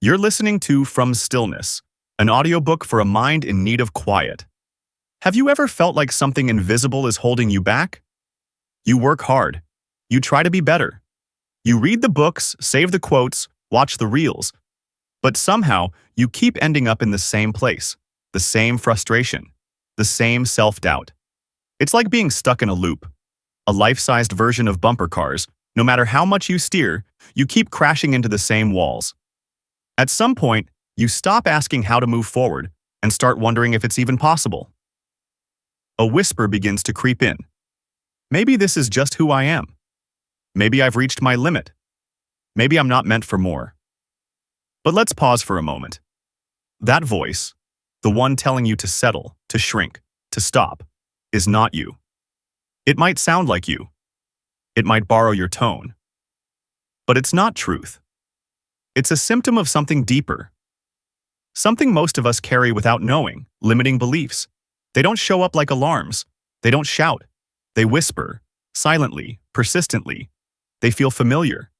You're listening to From Stillness, an audiobook for a mind in need of quiet. Have you ever felt like something invisible is holding you back? You work hard. You try to be better. You read the books, save the quotes, watch the reels. But somehow, you keep ending up in the same place, the same frustration, the same self-doubt. It's like being stuck in a loop, a life-sized version of bumper cars. No matter how much you steer, you keep crashing into the same walls. At some point, you stop asking how to move forward and start wondering if it's even possible. A whisper begins to creep in. Maybe this is just who I am. Maybe I've reached my limit. Maybe I'm not meant for more. But let's pause for a moment. That voice, the one telling you to settle, to shrink, to stop, is not you. It might sound like you. It might borrow your tone. But it's not truth. It's a symptom of something deeper. Something most of us carry without knowing, limiting beliefs. They don't show up like alarms. They don't shout. They whisper, silently, persistently. They feel familiar.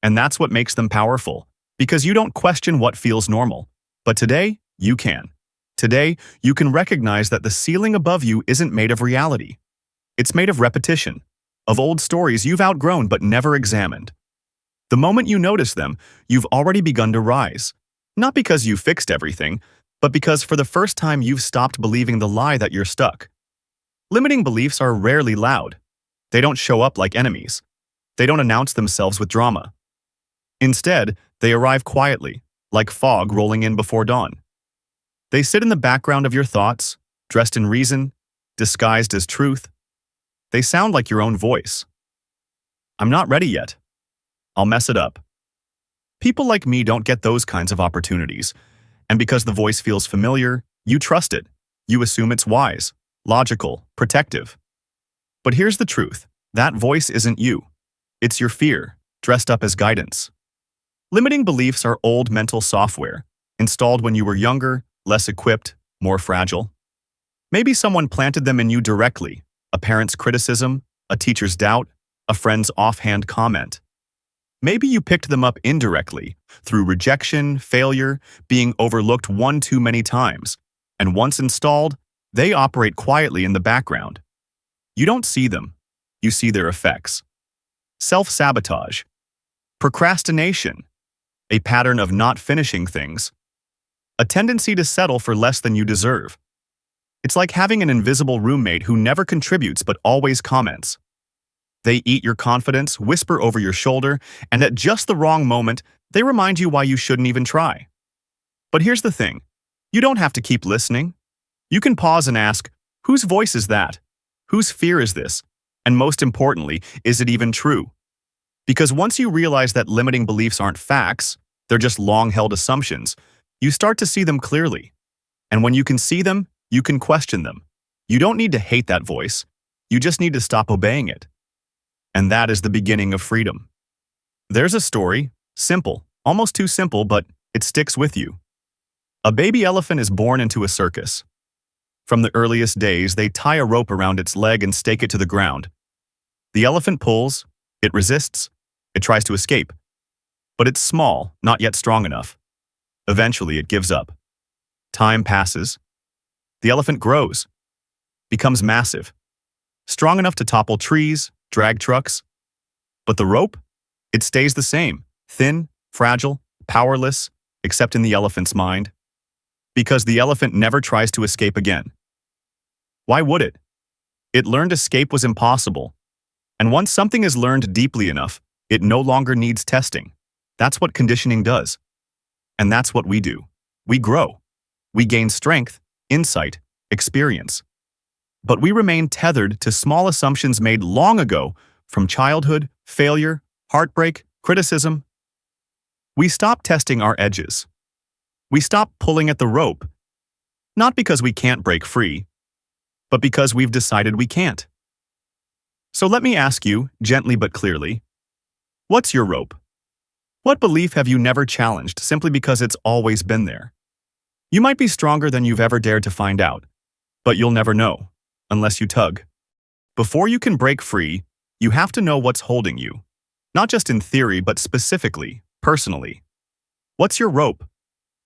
And that's what makes them powerful, because you don't question what feels normal. But today, you can. Today, you can recognize that the ceiling above you isn't made of reality. It's made of repetition, of old stories you've outgrown but never examined. The moment you notice them, you've already begun to rise. Not because you fixed everything, but because for the first time you've stopped believing the lie that you're stuck. Limiting beliefs are rarely loud. They don't show up like enemies. They don't announce themselves with drama. Instead, they arrive quietly, like fog rolling in before dawn. They sit in the background of your thoughts, dressed in reason, disguised as truth. They sound like your own voice. I'm not ready yet. I'll mess it up. People like me don't get those kinds of opportunities, and because the voice feels familiar, you trust it. You assume it's wise, logical, protective. But here's the truth. That voice isn't you. It's your fear, dressed up as guidance. Limiting beliefs are old mental software, installed when you were younger, less equipped, more fragile. Maybe someone planted them in you directly, a parent's criticism, a teacher's doubt, a friend's offhand comment. Maybe you picked them up indirectly, through rejection, failure, being overlooked one too many times. And once installed, they operate quietly in the background. You don't see them. You see their effects. Self-sabotage. Procrastination. A pattern of not finishing things. A tendency to settle for less than you deserve. It's like having an invisible roommate who never contributes but always comments. They eat your confidence, whisper over your shoulder, and at just the wrong moment, they remind you why you shouldn't even try. But here's the thing. You don't have to keep listening. You can pause and ask, whose voice is that? Whose fear is this? And most importantly, is it even true? Because once you realize that limiting beliefs aren't facts, they're just long-held assumptions, you start to see them clearly. And when you can see them, you can question them. You don't need to hate that voice. You just need to stop obeying it. And that is the beginning of freedom. There's a story, simple, almost too simple, but it sticks with you. A baby elephant is born into a circus. From the earliest days, they tie a rope around its leg and stake it to the ground. The elephant pulls, it resists, it tries to escape. But it's small, not yet strong enough. Eventually, it gives up. Time passes. The elephant grows, becomes massive, strong enough to topple trees, drag trucks. But the rope? It stays the same, thin, fragile, powerless, except in the elephant's mind. Because the elephant never tries to escape again. Why would it? It learned escape was impossible. And once something is learned deeply enough, it no longer needs testing. That's what conditioning does. And that's what we do. We grow. We gain strength, insight, experience. But we remain tethered to small assumptions made long ago from childhood, failure, heartbreak, criticism. We stop testing our edges. We stop pulling at the rope, not because we can't break free, but because we've decided we can't. So let me ask you, gently but clearly, what's your rope? What belief have you never challenged simply because it's always been there? You might be stronger than you've ever dared to find out, but you'll never know. Unless you tug. Before you can break free, you have to know what's holding you. Not just in theory, but specifically, personally. What's your rope?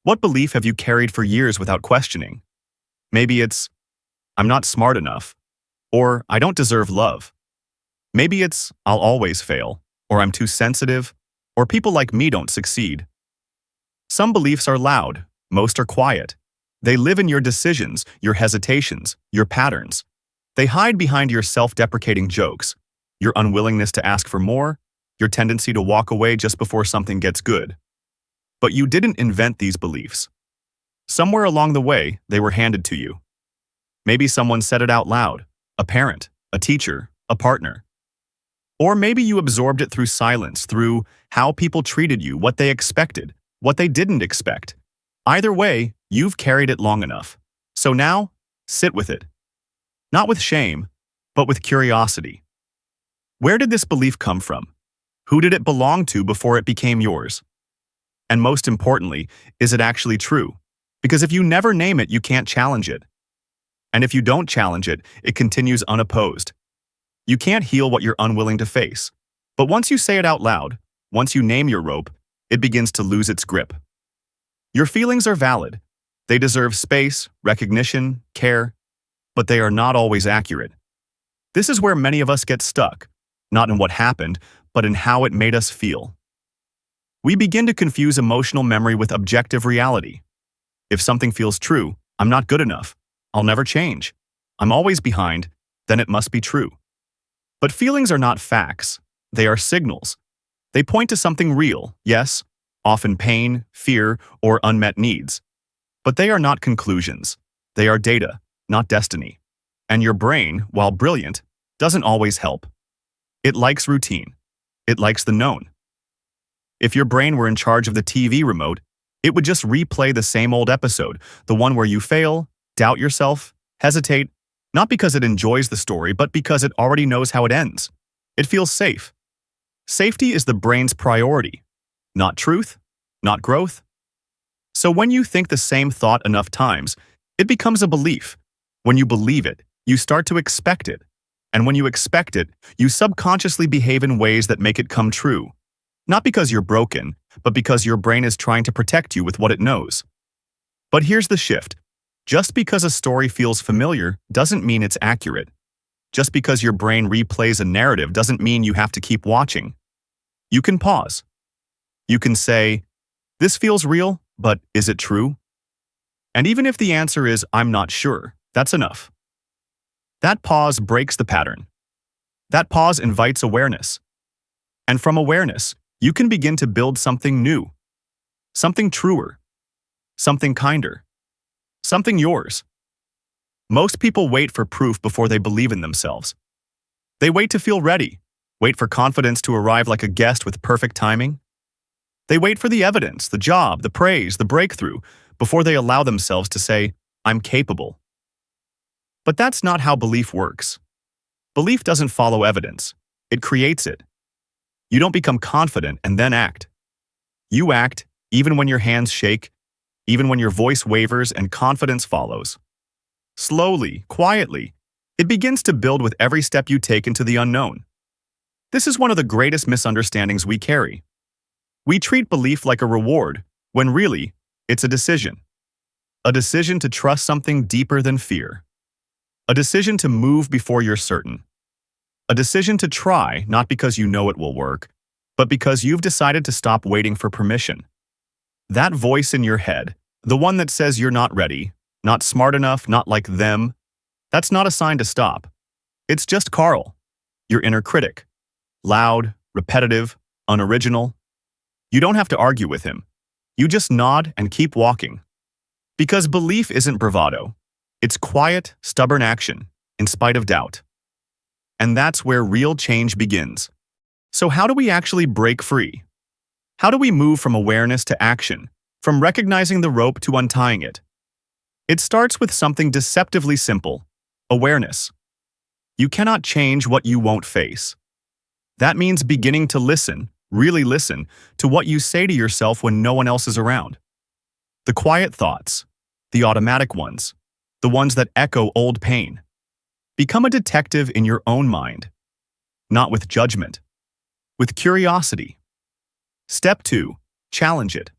What belief have you carried for years without questioning? Maybe it's, I'm not smart enough, or I don't deserve love. Maybe it's, I'll always fail, or I'm too sensitive, or people like me don't succeed. Some beliefs are loud, most are quiet. They live in your decisions, your hesitations, your patterns. They hide behind your self-deprecating jokes, your unwillingness to ask for more, your tendency to walk away just before something gets good. But you didn't invent these beliefs. Somewhere along the way, they were handed to you. Maybe someone said it out loud, a parent, a teacher, a partner. Or maybe you absorbed it through silence, through how people treated you, what they expected, what they didn't expect. Either way, you've carried it long enough. So now, sit with it. Not with shame, but with curiosity. Where did this belief come from? Who did it belong to before it became yours? And most importantly, is it actually true? Because if you never name it, you can't challenge it. And if you don't challenge it, it continues unopposed. You can't heal what you're unwilling to face. But once you say it out loud, once you name your rope, it begins to lose its grip. Your feelings are valid. They deserve space, recognition, care, but they are not always accurate. This is where many of us get stuck, not in what happened, but in how it made us feel. We begin to confuse emotional memory with objective reality. If something feels true, I'm not good enough, I'll never change, I'm always behind, then it must be true. But feelings are not facts, they are signals. They point to something real, yes, often pain, fear, or unmet needs. But they are not conclusions, they are data, not destiny. And your brain, while brilliant, doesn't always help. It likes routine. It likes the known. If your brain were in charge of the TV remote, it would just replay the same old episode, the one where you fail, doubt yourself, hesitate, not because it enjoys the story, but because it already knows how it ends. It feels safe. Safety is the brain's priority, not truth, not growth. So when you think the same thought enough times, it becomes a belief. When you believe it, you start to expect it. And when you expect it, you subconsciously behave in ways that make it come true. Not because you're broken, but because your brain is trying to protect you with what it knows. But here's the shift. Just because a story feels familiar doesn't mean it's accurate. Just because your brain replays a narrative doesn't mean you have to keep watching. You can pause. You can say, this feels real, but is it true? And even if the answer is, I'm not sure, that's enough. That pause breaks the pattern. That pause invites awareness. And from awareness, you can begin to build something new, something truer, something kinder, something yours. Most people wait for proof before they believe in themselves. They wait to feel ready, wait for confidence to arrive like a guest with perfect timing. They wait for the evidence, the job, the praise, the breakthrough, before they allow themselves to say, I'm capable. But that's not how belief works. Belief doesn't follow evidence. It creates it. You don't become confident and then act. You act even when your hands shake, even when your voice wavers and confidence follows. Slowly, quietly, it begins to build with every step you take into the unknown. This is one of the greatest misunderstandings we carry. We treat belief like a reward, when really, it's a decision. A decision to trust something deeper than fear. A decision to move before you're certain. A decision to try, not because you know it will work, but because you've decided to stop waiting for permission. That voice in your head, the one that says you're not ready, not smart enough, not like them, that's not a sign to stop. It's just Carl, your inner critic. Loud, repetitive, unoriginal. You don't have to argue with him. You just nod and keep walking. Because belief isn't bravado. It's quiet, stubborn action, in spite of doubt. And that's where real change begins. So how do we actually break free? How do we move from awareness to action, from recognizing the rope to untying it? It starts with something deceptively simple: awareness. You cannot change what you won't face. That means beginning to listen, really listen, to what you say to yourself when no one else is around. The quiet thoughts, the automatic ones, the ones that echo old pain. Become a detective in your own mind, not with judgment, with curiosity. Step 2, challenge it.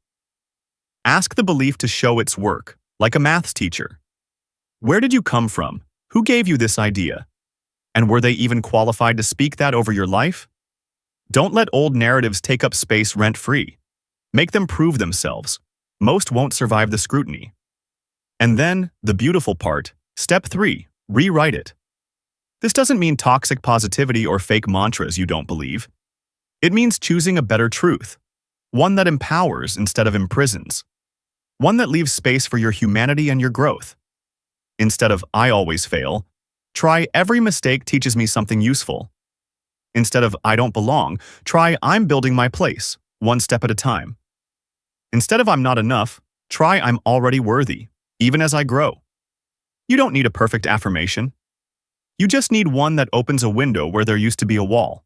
Ask the belief to show its work, like a maths teacher. Where did you come from? Who gave you this idea? And were they even qualified to speak that over your life? Don't let old narratives take up space rent-free. Make them prove themselves. Most won't survive the scrutiny. And then, the beautiful part, step 3, rewrite it. This doesn't mean toxic positivity or fake mantras you don't believe. It means choosing a better truth, one that empowers instead of imprisons, one that leaves space for your humanity and your growth. Instead of "I always fail," try "Every mistake teaches me something useful." Instead of "I don't belong," try "I'm building my place, one step at a time." Instead of "I'm not enough," try "I'm already worthy, even as I grow." You don't need a perfect affirmation. You just need one that opens a window where there used to be a wall.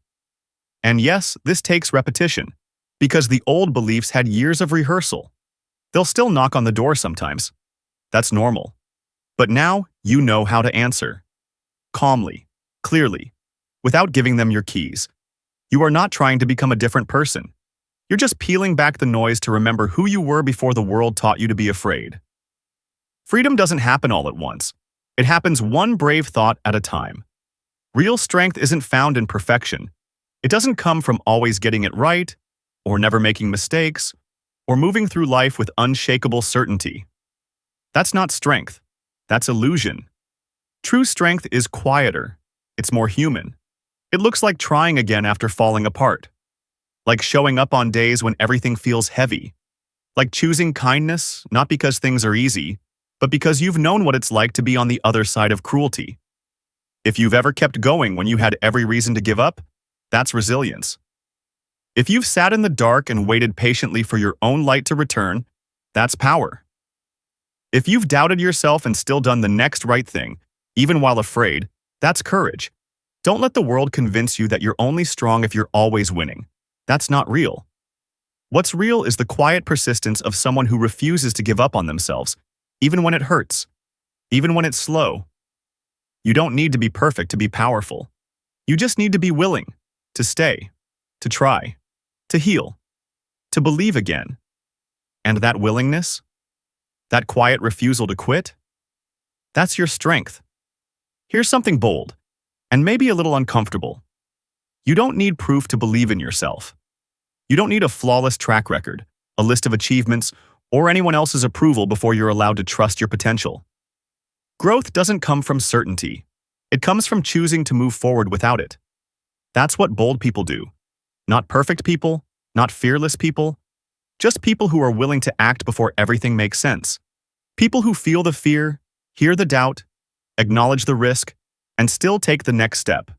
And yes, this takes repetition, because the old beliefs had years of rehearsal. They'll still knock on the door sometimes. That's normal. But now you know how to answer. Calmly, clearly, without giving them your keys. You are not trying to become a different person. You're just peeling back the noise to remember who you were before the world taught you to be afraid. Freedom doesn't happen all at once. It happens one brave thought at a time. Real strength isn't found in perfection. It doesn't come from always getting it right, or never making mistakes, or moving through life with unshakable certainty. That's not strength. That's illusion. True strength is quieter. It's more human. It looks like trying again after falling apart. Like showing up on days when everything feels heavy. Like choosing kindness, not because things are easy, but because you've known what it's like to be on the other side of cruelty. If you've ever kept going when you had every reason to give up, that's resilience. If you've sat in the dark and waited patiently for your own light to return, that's power. If you've doubted yourself and still done the next right thing, even while afraid, that's courage. Don't let the world convince you that you're only strong if you're always winning. That's not real. What's real is the quiet persistence of someone who refuses to give up on themselves, even when it hurts, even when it's slow. You don't need to be perfect to be powerful. You just need to be willing, to stay, to try, to heal, to believe again. And that willingness, that quiet refusal to quit, that's your strength. Here's something bold, and maybe a little uncomfortable. You don't need proof to believe in yourself. You don't need a flawless track record, a list of achievements, or anyone else's approval before you're allowed to trust your potential. Growth doesn't come from certainty. It comes from choosing to move forward without it. That's what bold people do. Not perfect people, not fearless people, just people who are willing to act before everything makes sense. People who feel the fear, hear the doubt, acknowledge the risk, and still take the next step.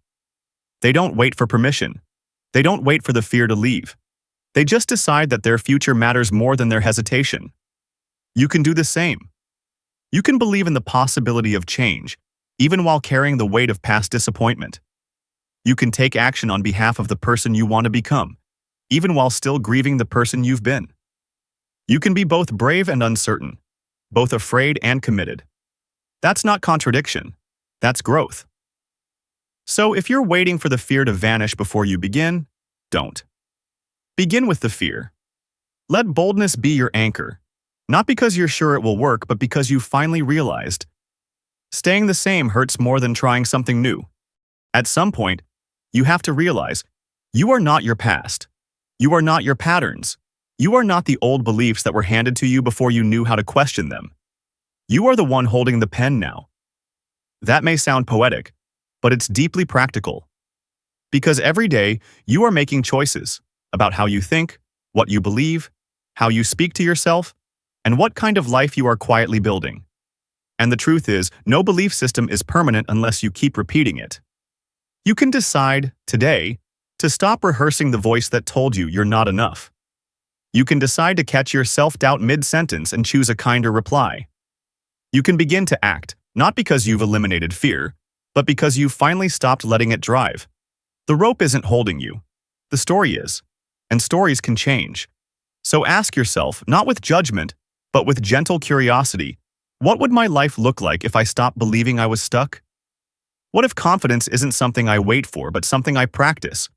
They don't wait for permission. They don't wait for the fear to leave. They just decide that their future matters more than their hesitation. You can do the same. You can believe in the possibility of change, even while carrying the weight of past disappointment. You can take action on behalf of the person you want to become, even while still grieving the person you've been. You can be both brave and uncertain, both afraid and committed. That's not contradiction. That's growth. So if you're waiting for the fear to vanish before you begin, don't. Begin with the fear. Let boldness be your anchor, not because you're sure it will work, but because you finally realized. Staying the same hurts more than trying something new. At some point, you have to realize you are not your past. You are not your patterns. You are not the old beliefs that were handed to you before you knew how to question them. You are the one holding the pen now. That may sound poetic, but it's deeply practical. Because every day, you are making choices about how you think, what you believe, how you speak to yourself, and what kind of life you are quietly building. And the truth is, no belief system is permanent unless you keep repeating it. You can decide, today, to stop rehearsing the voice that told you you're not enough. You can decide to catch your self-doubt mid-sentence and choose a kinder reply. You can begin to act, not because you've eliminated fear, but because you've finally stopped letting it drive. The rope isn't holding you. The story is. And stories can change. So ask yourself, not with judgment, but with gentle curiosity, what would my life look like if I stopped believing I was stuck? What if confidence isn't something I wait for, but something I practice?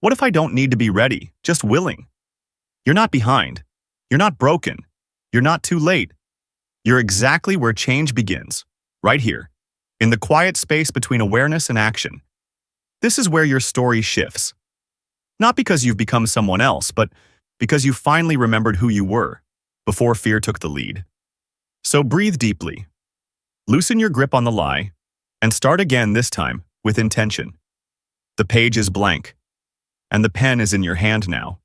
What if I don't need to be ready, just willing? You're not behind. You're not broken. You're not too late. You're exactly where change begins, right here, in the quiet space between awareness and action. This is where your story shifts. Not because you've become someone else, but because you finally remembered who you were, before fear took the lead. So breathe deeply, loosen your grip on the lie, and start again this time with intention. The page is blank, and the pen is in your hand now.